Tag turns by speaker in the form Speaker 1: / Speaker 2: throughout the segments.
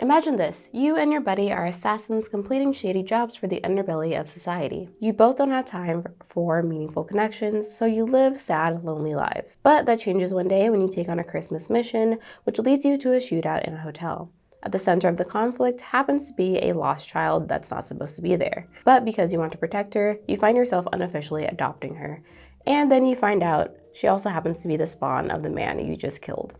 Speaker 1: Imagine this, you and your buddy are assassins completing shady jobs for the underbelly of society. You both don't have time for meaningful connections, so you live sad, lonely lives. But that changes one day when you take on a Christmas mission, which leads you to a shootout in a hotel. At the center of the conflict happens to be a lost child that's not supposed to be there. But because you want to protect her, you find yourself unofficially adopting her. And then you find out she also happens to be the spawn of the man you just killed.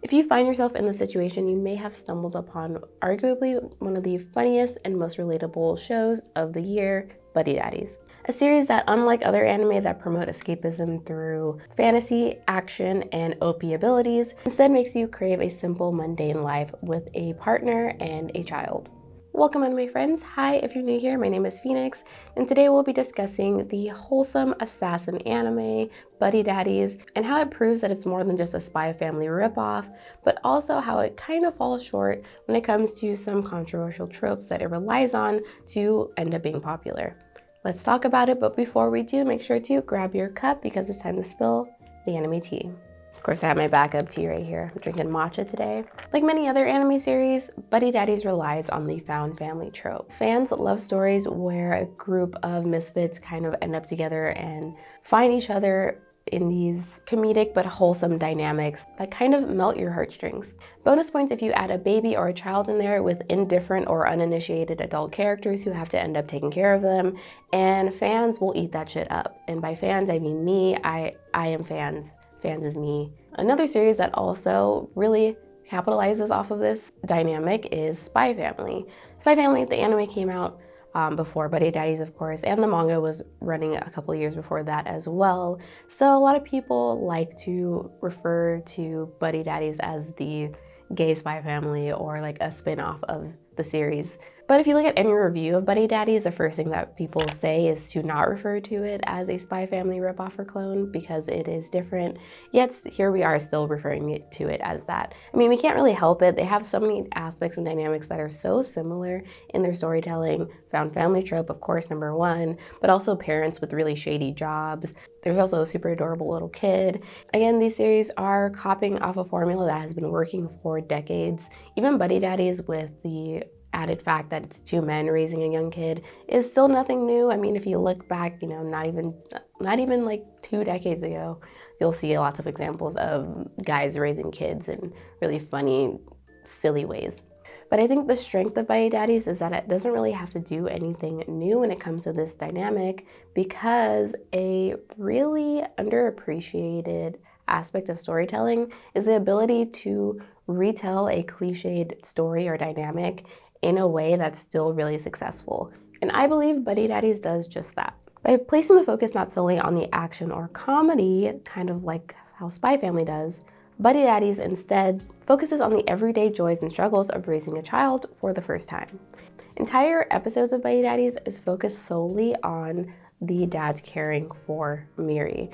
Speaker 1: If you find yourself in this situation, you may have stumbled upon arguably one of the funniest and most relatable shows of the year, Buddy Daddies. A series that, unlike other anime that promote escapism through fantasy, action, and OP abilities, instead makes you crave a simple, mundane life with a partner and a child. Welcome in, my friends. Hi, if you're new here, my name is Phoenix, and today we'll be discussing the wholesome assassin anime, Buddy Daddies, and how it proves that it's more than just a Spy Family ripoff, but also how it kind of falls short when it comes to some controversial tropes that it relies on to end up being popular. Let's talk about it, but before we do, make sure to grab your cup because it's time to spill the anime tea. Of course, I have my backup tea right here. I'm drinking matcha today. Like many other anime series, Buddy Daddies relies on the found family trope. Fans love stories where a group of misfits kind of end up together and find each other in these comedic but wholesome dynamics that kind of melt your heartstrings. Bonus points if you add a baby or a child in there with indifferent or uninitiated adult characters who have to end up taking care of them, and fans will eat that shit up. And by fans, I mean me. I am fans. Fans is me. Another series that also really capitalizes off of this dynamic is Spy Family. Spy Family, the anime came out before Buddy Daddies, of course, and the manga was running a couple of years before that as well. So a lot of people like to refer to Buddy Daddies as the gay Spy Family or like a spin-off of the series. But if you look at any review of Buddy Daddies, the first thing that people say is to not refer to it as a Spy Family ripoff or clone because it is different. Yet here we are still referring to it as that. I mean, we can't really help it. They have so many aspects and dynamics that are so similar in their storytelling. Found family trope, of course, number one, but also parents with really shady jobs. There's also a super adorable little kid. Again, these series are copying off a formula that has been working for decades. Even Buddy Daddies, with the added fact that it's two men raising a young kid, is still nothing new. I mean, if you look back, not even like 2 decades ago, you'll see lots of examples of guys raising kids in really funny, silly ways. But I think the strength of Buddy Daddies is that it doesn't really have to do anything new when it comes to this dynamic, because a really underappreciated aspect of storytelling is the ability to retell a cliched story or dynamic in a way that's still really successful. And I believe Buddy Daddies does just that. By placing the focus not solely on the action or comedy, kind of like how Spy Family does, Buddy Daddies instead focuses on the everyday joys and struggles of raising a child for the first time. Entire episodes of Buddy Daddies is focused solely on the dads caring for Miri,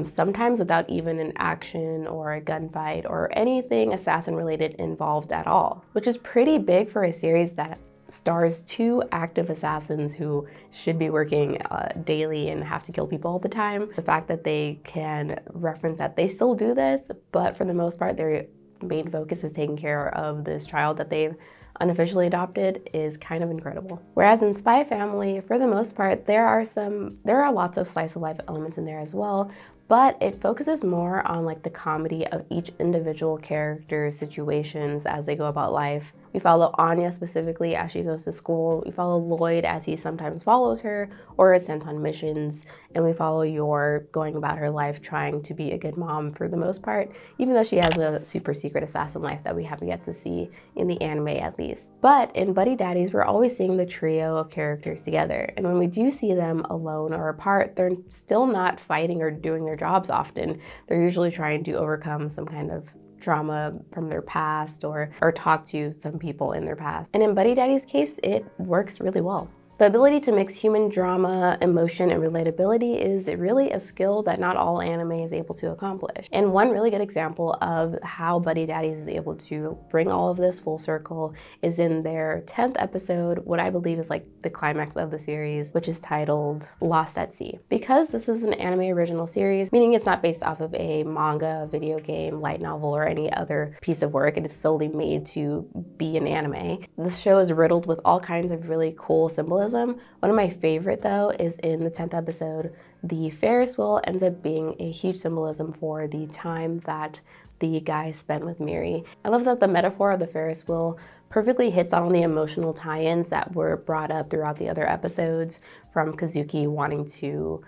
Speaker 1: sometimes without even an action or a gunfight or anything assassin related involved at all, which is pretty big for a series that stars 2 active assassins who should be working daily and have to kill people all the time. The fact that they can reference that they still do this, but for the most part their main focus is taking care of this child that they've unofficially adopted is kind of incredible. Whereas in Spy Family, for the most part, there are lots of slice of life elements in there as well, but it focuses more on like the comedy of each individual character's situations as they go about life. We follow Anya specifically as she goes to school. We follow Lloyd as he sometimes follows her or is sent on missions. And we follow Yor going about her life trying to be a good mom for the most part, even though she has a super secret assassin life that we have yet to see in the anime at least. But in Buddy Daddies, we're always seeing the trio of characters together. And when we do see them alone or apart, they're still not fighting or doing their jobs often. They're usually trying to overcome some kind of trauma from their past or talk to some people in their past. And in Buddy Daddy's case, it works really well. The ability to mix human drama, emotion, and relatability is really a skill that not all anime is able to accomplish. And one really good example of how Buddy Daddies is able to bring all of this full circle is in their 10th episode, what I believe is like the climax of the series, which is titled Lost at Sea. Because this is an anime original series, meaning it's not based off of a manga, video game, light novel, or any other piece of work, it is solely made to be an anime. This show is riddled with all kinds of really cool symbolism. One of my favorite though is in the 10th episode, the Ferris wheel ends up being a huge symbolism for the time that the guys spent with Miri. I love that the metaphor of the Ferris wheel perfectly hits on the emotional tie-ins that were brought up throughout the other episodes, from Kazuki wanting to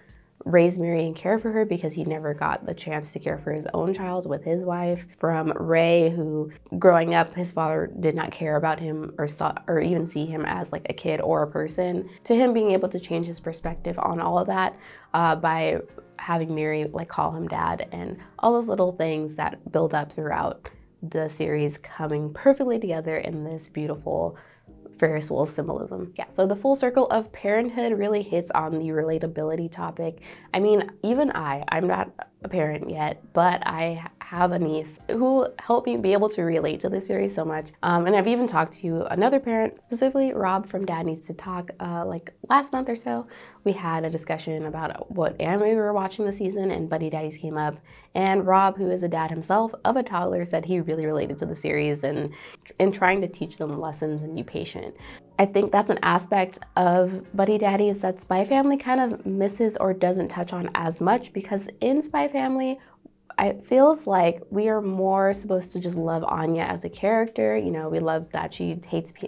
Speaker 1: raise Miri and care for her because he never got the chance to care for his own child with his wife, from Ray, who growing up his father did not care about him or even see him as like a kid or a person, to him being able to change his perspective on all of that by having Miri like call him dad, and all those little things that build up throughout the series coming perfectly together in this beautiful Ferris wheel symbolism. Yeah, so the full circle of parenthood really hits on the relatability topic. I mean, even I'm not a parent yet, but I have a niece who helped me be able to relate to this series so much. And I've even talked to another parent, specifically Rob from Dad Needs to Talk, like last month or so. We had a discussion about what anime we were watching this season, and Buddy Daddies came up. And Rob, who is a dad himself of a toddler, said he really related to the series and in trying to teach them lessons and be patient. I think that's an aspect of Buddy Daddies that Spy Family kind of misses or doesn't touch on as much, because in Spy Family, it feels like we are more supposed to just love Anya as a character. You know, we love that she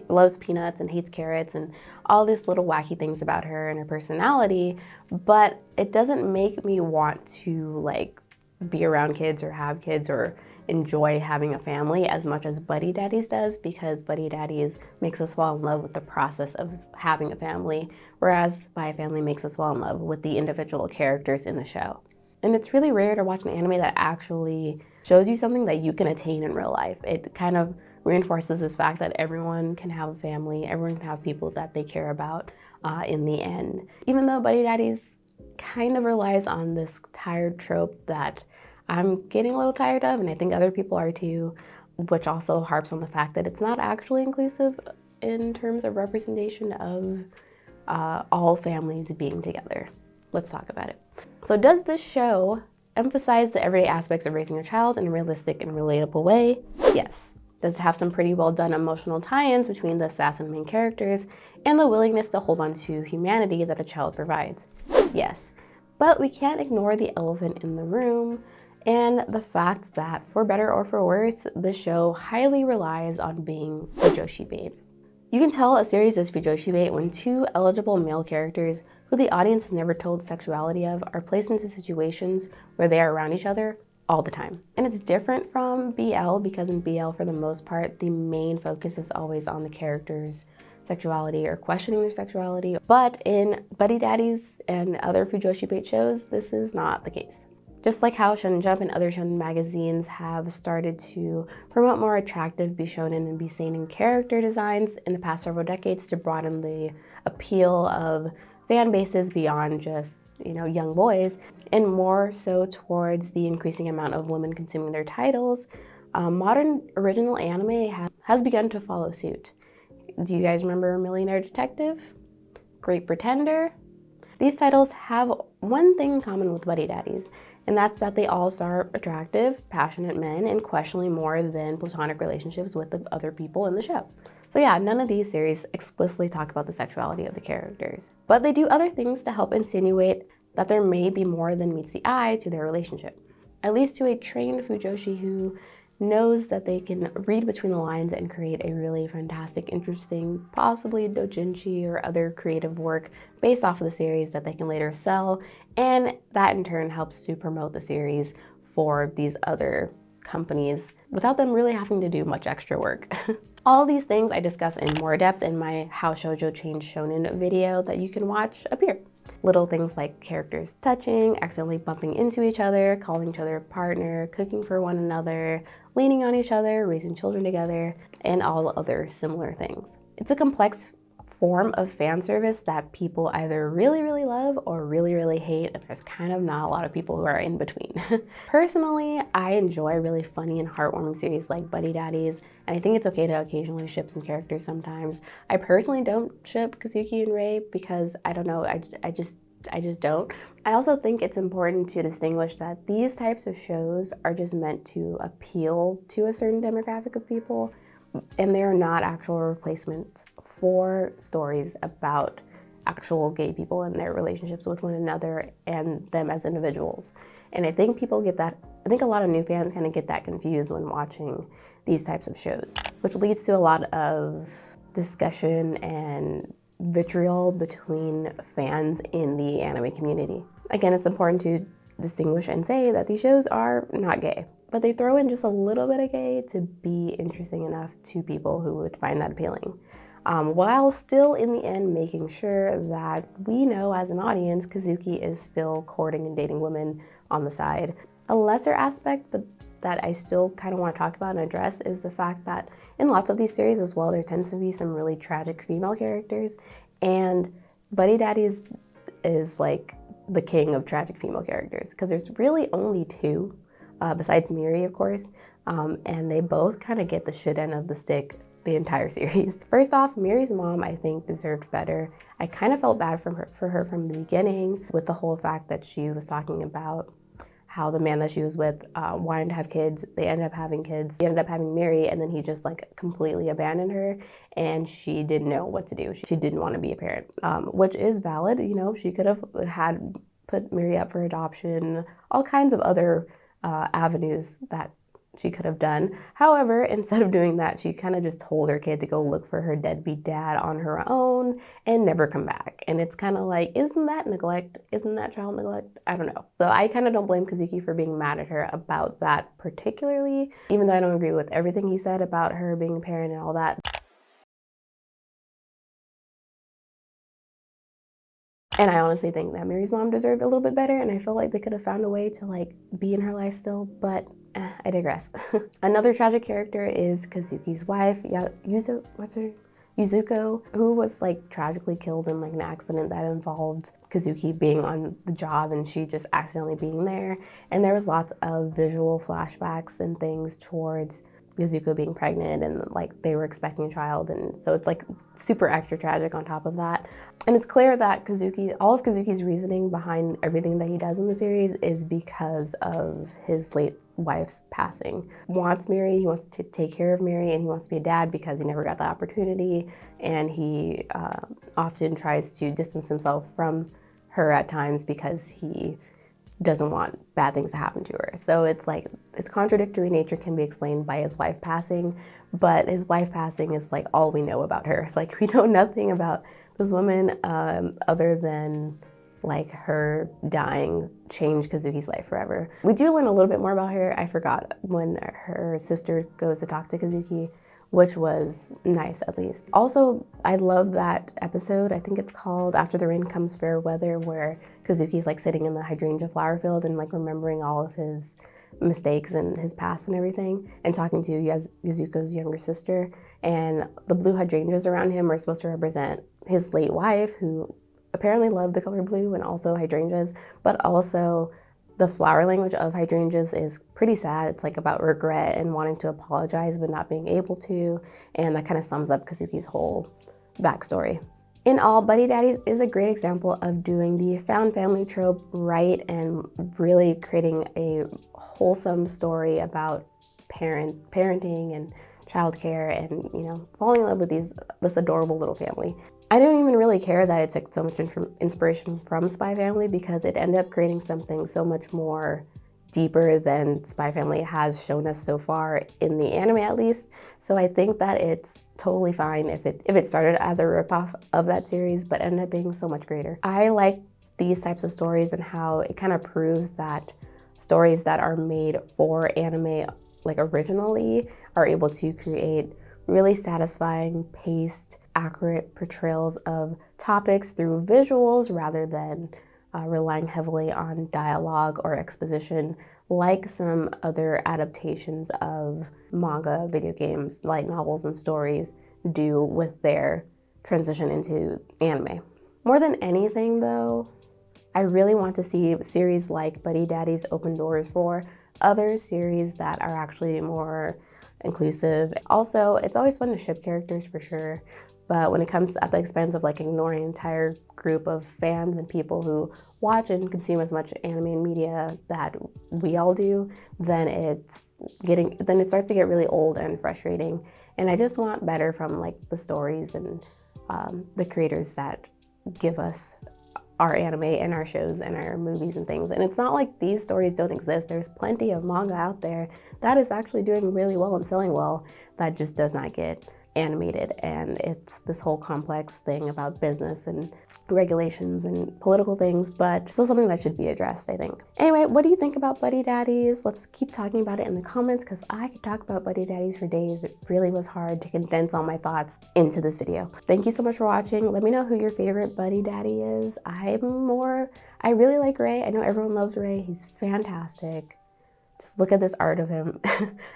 Speaker 1: loves peanuts and hates carrots and all these little wacky things about her and her personality, but it doesn't make me want to like be around kids or have kids or enjoy having a family as much as Buddy Daddies does, because Buddy Daddies makes us fall in love with the process of having a family, whereas Spy Family makes us fall in love with the individual characters in the show. And it's really rare to watch an anime that actually shows you something that you can attain in real life. It kind of reinforces this fact that everyone can have a family, everyone can have people that they care about in the end. Even though Buddy Daddies kind of relies on this tired trope that I'm getting a little tired of, and I think other people are too, which also harps on the fact that it's not actually inclusive in terms of representation of all families being together. Let's talk about it. So does this show emphasize the everyday aspects of raising a child in a realistic and relatable way? Yes. Does it have some pretty well done emotional tie-ins between the assassin main characters and the willingness to hold on to humanity that a child provides? Yes. But we can't ignore the elephant in the room, and the fact that, for better or for worse, the show highly relies on being Fujoshi Bait. You can tell a series is Fujoshi Bait when two eligible male characters who the audience has never told the sexuality of are placed into situations where they are around each other all the time. And it's different from BL, because in BL, for the most part, the main focus is always on the characters' sexuality or questioning their sexuality. But in Buddy Daddies and other Fujoshi Bait shows, this is not the case. Just like how Shonen Jump and other shonen magazines have started to promote more attractive bishonen and biseinen character designs in the past several decades to broaden the appeal of fan bases beyond just, young boys, and more so towards the increasing amount of women consuming their titles, modern original anime has begun to follow suit. Do you guys remember Millionaire Detective? Great Pretender? These titles have one thing in common with Buddy Daddies, and that's that they all star attractive, passionate men and questionably more than platonic relationships with the other people in the show. So yeah, none of these series explicitly talk about the sexuality of the characters, but they do other things to help insinuate that there may be more than meets the eye to their relationship. At least to a trained Fujoshi who knows that they can read between the lines and create a really fantastic, interesting, possibly doujinshi or other creative work based off of the series that they can later sell, and that in turn helps to promote the series for these other companies without them really having to do much extra work. All these things I discuss in more depth in my How Shoujo Changed Shonen video that you can watch up here. Little things like characters touching, accidentally bumping into each other, calling each other partner, cooking for one another, leaning on each other, raising children together, and all other similar things. It's a complex form of fan service that people either really, really love or really, really hate, and there's kind of not a lot of people who are in between. Personally, I enjoy really funny and heartwarming series like Buddy Daddies, and I think it's okay to occasionally ship some characters sometimes. I personally don't ship Kazuki and Rei because I don't know, I just don't. I also think it's important to distinguish that these types of shows are just meant to appeal to a certain demographic of people, and they are not actual replacements for stories about actual gay people and their relationships with one another and them as individuals. And I think people get that, I think a lot of new fans kind of get that confused when watching these types of shows, which leads to a lot of discussion and vitriol between fans in the anime community. Again, it's important to distinguish and say that these shows are not gay, but they throw in just a little bit of gay to be interesting enough to people who would find that appealing. While still in the end making sure that we know as an audience Kazuki is still courting and dating women on the side. A lesser aspect, but that I still kind of want to talk about and address, is the fact that in lots of these series as well, there tends to be some really tragic female characters, and Buddy Daddies is like the king of tragic female characters because there's really only two, besides Miri, of course, and they both kind of get the shit end of the stick the entire series. First off, Miri's mom, I think, deserved better. I kind of felt bad for her from the beginning with the whole fact that she was talking about how the man that she was with wanted to have kids. They ended up having kids. He ended up having Miri, and then he just like completely abandoned her, and she didn't know what to do. She didn't want to be a parent, which is valid. You know, she could have put Miri up for adoption, all kinds of other avenues that she could have done. However, instead of doing that, she kind of just told her kid to go look for her deadbeat dad on her own and never come back. And it's kind of like, isn't that neglect? Isn't that child neglect? I don't know. So I kind of don't blame Kazuki for being mad at her about that particularly, even though I don't agree with everything he said about her being a parent and all that. And I honestly think that Miri's mom deserved a little bit better, and I feel like they could have found a way to like be in her life still, but I digress. Another tragic character is Kazuki's wife, Yuzuko, who was like tragically killed in like an accident that involved Kazuki being on the job and she just accidentally being there. And there was lots of visual flashbacks and things towards Yuzuko being pregnant and like they were expecting a child, and so it's like super extra tragic on top of that. And it's clear that all of Kazuki's reasoning behind everything that he does in the series is because of his late wife's passing. He wants to take care of Miri, and he wants to be a dad because he never got the opportunity, and he often tries to distance himself from her at times because he doesn't want bad things to happen to her. So it's like his contradictory nature can be explained by his wife passing, but his wife passing is like all we know about her. Like we know nothing about this woman other than like her dying changed Kazuki's life forever. We do learn a little bit more about her. I forgot when her sister goes to talk to Kazuki, which was nice at least. Also, I love that episode, I think it's called After the Rain Comes Fair Weather, where Kazuki's like sitting in the hydrangea flower field and like remembering all of his mistakes and his past and everything, and talking to Yuzuko's younger sister. And the blue hydrangeas around him are supposed to represent his late wife, who apparently loved the color blue and also hydrangeas, but also the flower language of hydrangeas is pretty sad. It's like about regret and wanting to apologize but not being able to, and that kind of sums up Kazuki's whole backstory. In all, Buddy Daddies is a great example of doing the found family trope right and really creating a wholesome story about parenting and childcare and, you know, falling in love with this adorable little family. I don't even really care that it took so much inspiration from Spy Family because it ended up creating something so much more deeper than Spy Family has shown us so far in the anime at least. So I think that it's totally fine if it started as a ripoff of that series but ended up being so much greater. I like these types of stories and how it kind of proves that stories that are made for anime like originally are able to create really satisfying, paced, accurate portrayals of topics through visuals rather than relying heavily on dialogue or exposition like some other adaptations of manga, video games, light novels, and stories do with their transition into anime. More than anything though, I really want to see series like Buddy Daddies open doors for other series that are actually more inclusive. Also, it's always fun to ship characters for sure, but when it comes at the expense of like ignoring an entire group of fans and people who watch and consume as much anime and media that we all do, then it starts to get really old and frustrating. And I just want better from like the stories and the creators that give us our anime and our shows and our movies and things. And it's not like these stories don't exist. There's plenty of manga out there that is actually doing really well and selling well that just does not get animated. And it's this whole complex thing about business and regulations and political things, but still something that should be addressed, I think. Anyway, what do you think about Buddy Daddies? Let's keep talking about it in the comments because I could talk about Buddy Daddies for days. It really was hard to condense all my thoughts into this video. Thank you so much for watching. Let me know who your favorite Buddy Daddy is. I really like Ray. I know everyone loves Ray. He's fantastic. Just look at this art of him.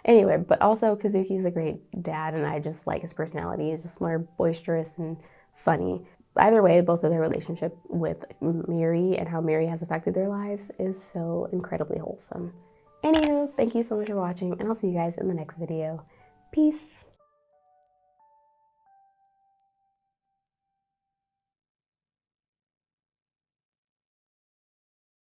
Speaker 1: Anyway, but also Kazuki's a great dad and I just like his personality. He's just more boisterous and funny. Either way, both of their relationship with Miri and how Miri has affected their lives is so incredibly wholesome. Anywho, thank you so much for watching and I'll see you guys in the next video. Peace.